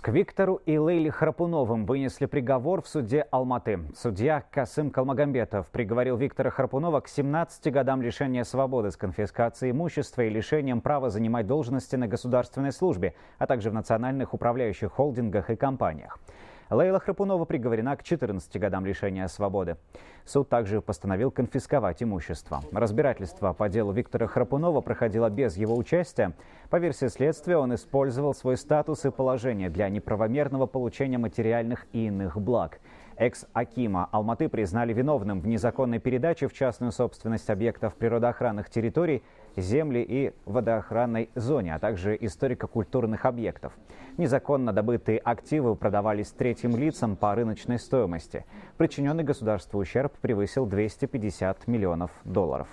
К Виктору и Лейле Храпуновым вынесли приговор в суде Алматы. Судья Касым Калмагамбетов приговорил Виктора Храпунова к 17 годам лишения свободы с конфискацией имущества и лишением права занимать должности на государственной службе, а также в национальных управляющих холдингах и компаниях. Лейла Храпунова приговорена к 14 годам лишения свободы. Суд также постановил конфисковать имущество. Разбирательство по делу Виктора Храпунова проходило без его участия. По версии следствия, он использовал свой статус и положение для неправомерного получения материальных и иных благ. Экс-акима Алматы признали виновным в незаконной передаче в частную собственность объектов природоохранных территорий, земли и водоохранной зоне, а также историко-культурных объектов. Незаконно добытые активы продавались третьим лицам по рыночной стоимости. Причиненный государству ущерб превысил 250 миллионов долларов.